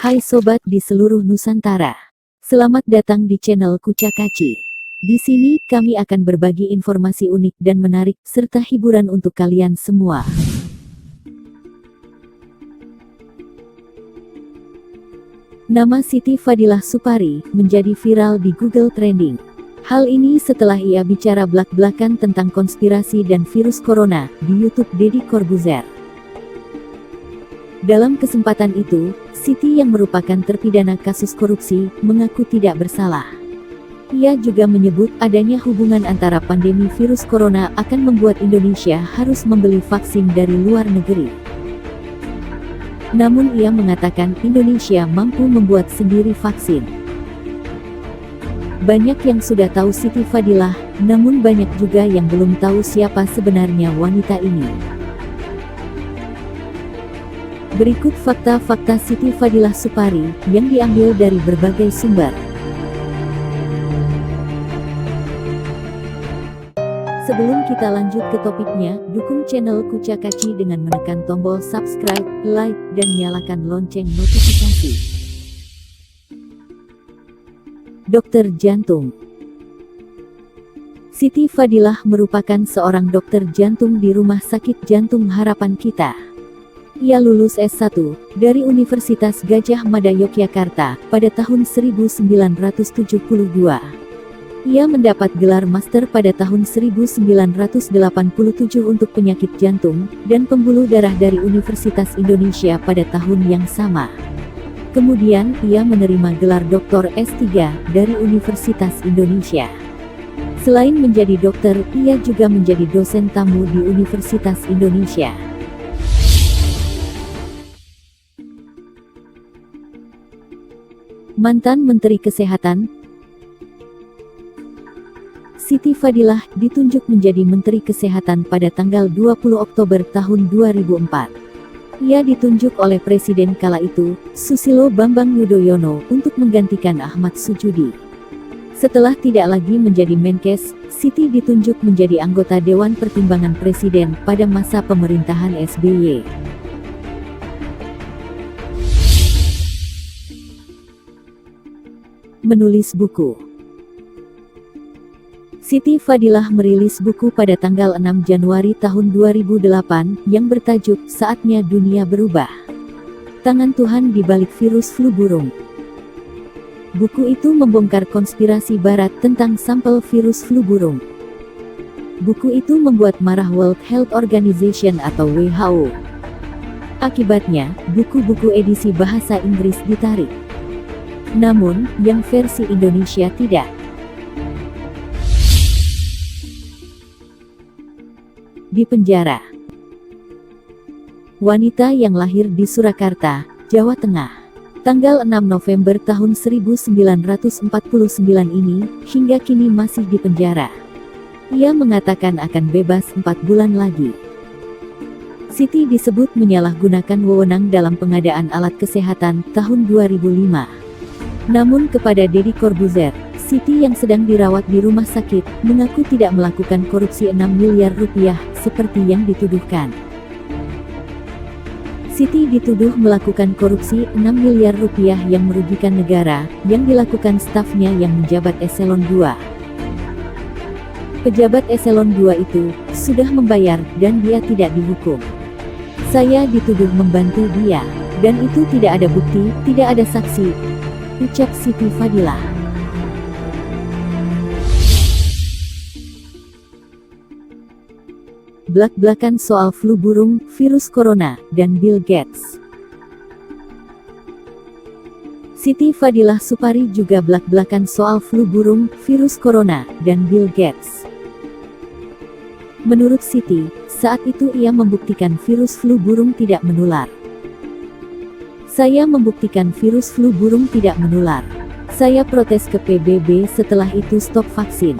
Hai sobat di seluruh Nusantara. Selamat datang di channel Kucakaci. Di sini kami akan berbagi informasi unik dan menarik serta hiburan untuk kalian semua. Nama Siti Fadilah Supari menjadi viral di Google Trending. Hal ini setelah ia bicara blak-blakan tentang konspirasi dan virus corona di YouTube Deddy Corbuzier. Dalam kesempatan itu, Siti yang merupakan terpidana kasus korupsi, mengaku tidak bersalah. Ia juga menyebut adanya hubungan antara pandemi virus corona akan membuat Indonesia harus membeli vaksin dari luar negeri. Namun ia mengatakan Indonesia mampu membuat sendiri vaksin. Banyak yang sudah tahu Siti Fadilah, namun banyak juga yang belum tahu siapa sebenarnya wanita ini. Berikut fakta-fakta Siti Fadilah Supari yang diambil dari berbagai sumber. Sebelum kita lanjut ke topiknya, dukung channel Kucakaci dengan menekan tombol subscribe, like, dan nyalakan lonceng notifikasi. Dokter jantung. Siti Fadilah merupakan seorang dokter jantung di Rumah Sakit Jantung Harapan Kita. Ia lulus S1 dari Universitas Gadjah Mada Yogyakarta pada tahun 1972. Ia mendapat gelar master pada tahun 1987 untuk penyakit jantung dan pembuluh darah dari Universitas Indonesia pada tahun yang sama. Kemudian ia menerima gelar Dr. S3 dari Universitas Indonesia. Selain menjadi dokter, ia juga menjadi dosen tamu di Universitas Indonesia. Mantan Menteri Kesehatan, Siti Fadilah ditunjuk menjadi Menteri Kesehatan pada tanggal 20 Oktober tahun 2004. Ia ditunjuk oleh Presiden kala itu, Susilo Bambang Yudhoyono, untuk menggantikan Ahmad Sujudi. Setelah tidak lagi menjadi Menkes, Siti ditunjuk menjadi anggota Dewan Pertimbangan Presiden pada masa pemerintahan SBY. Menulis buku. Siti Fadilah merilis buku pada tanggal 6 Januari tahun 2008 yang bertajuk Saatnya Dunia Berubah. Tangan Tuhan di Balik Virus Flu Burung. Buku itu membongkar konspirasi barat tentang sampel virus flu burung. Buku itu membuat marah World Health Organization atau WHO. Akibatnya, buku-buku edisi bahasa Inggris ditarik. Namun, yang versi Indonesia tidak. Di penjara. Wanita yang lahir di Surakarta, Jawa Tengah, tanggal 6 November tahun 1949 ini, hingga kini masih di penjara. Ia mengatakan akan bebas 4 bulan lagi. Siti disebut menyalahgunakan wewenang dalam pengadaan alat kesehatan tahun 2005. Namun kepada Deddy Corbuzier, Siti yang sedang dirawat di rumah sakit, mengaku tidak melakukan korupsi 6 miliar rupiah, seperti yang dituduhkan. Siti dituduh melakukan korupsi 6 miliar rupiah yang merugikan negara, yang dilakukan stafnya yang menjabat eselon 2. Pejabat eselon 2 itu, sudah membayar, dan dia tidak dihukum. Saya dituduh membantu dia, dan itu tidak ada bukti, tidak ada saksi, ucap Siti Fadilah. Blak-blakan soal flu burung, virus corona, dan Bill Gates. Siti Fadilah Supari juga blak-blakan soal flu burung, virus corona, dan Bill Gates. Menurut Siti, saat itu ia membuktikan virus flu burung tidak menular. Saya membuktikan virus flu burung tidak menular. Saya protes ke PBB, setelah itu stop vaksin.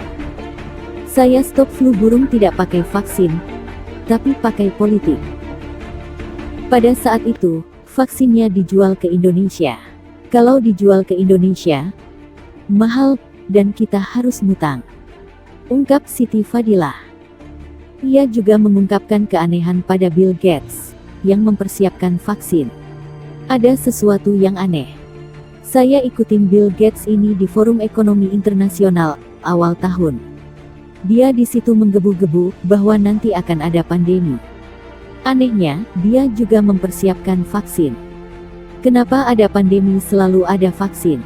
Saya stop flu burung tidak pakai vaksin, tapi pakai politik. Pada saat itu, vaksinnya dijual ke Indonesia. Kalau dijual ke Indonesia, mahal, dan kita harus ngutang, ungkap Siti Fadilah. Ia juga mengungkapkan keanehan pada Bill Gates, yang mempersiapkan vaksin. Ada sesuatu yang aneh. Saya ikutin Bill Gates ini di Forum Ekonomi Internasional awal tahun. Dia di situ menggebu-gebu bahwa nanti akan ada pandemi. Anehnya, dia juga mempersiapkan vaksin. Kenapa ada pandemi selalu ada vaksin?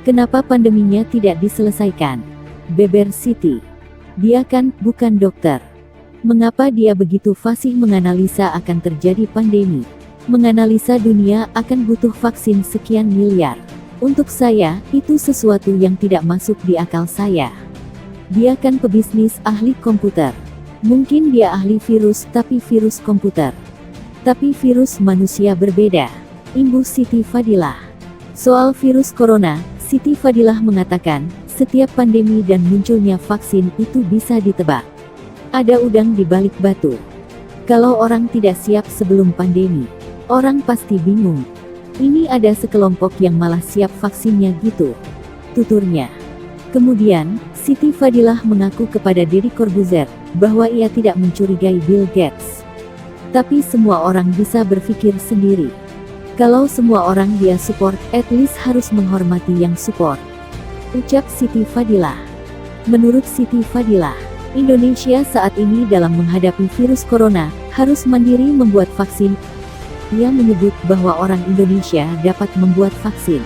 Kenapa pandeminya tidak diselesaikan? Beber City. Dia kan bukan dokter. Mengapa dia begitu fasih menganalisa akan terjadi pandemi? Menganalisa dunia akan butuh vaksin sekian miliar. Untuk saya, itu sesuatu yang tidak masuk di akal saya. Dia kan pebisnis ahli komputer. Mungkin dia ahli virus tapi virus komputer. Tapi virus manusia berbeda. Imbuh Siti Fadilah. Soal virus corona, Siti Fadilah mengatakan, setiap pandemi dan munculnya vaksin itu bisa ditebak. Ada udang di balik batu. Kalau orang tidak siap sebelum pandemi, orang pasti bingung. Ini ada sekelompok yang malah siap vaksinnya gitu, tuturnya. Kemudian, Siti Fadilah mengaku kepada Deddy Corbuzier bahwa ia tidak mencurigai Bill Gates. Tapi semua orang bisa berpikir sendiri. Kalau semua orang dia support, at least harus menghormati yang support, ucap Siti Fadilah. Menurut Siti Fadilah, Indonesia saat ini dalam menghadapi virus corona harus mandiri membuat vaksin. Ia menyebut bahwa orang Indonesia dapat membuat vaksin.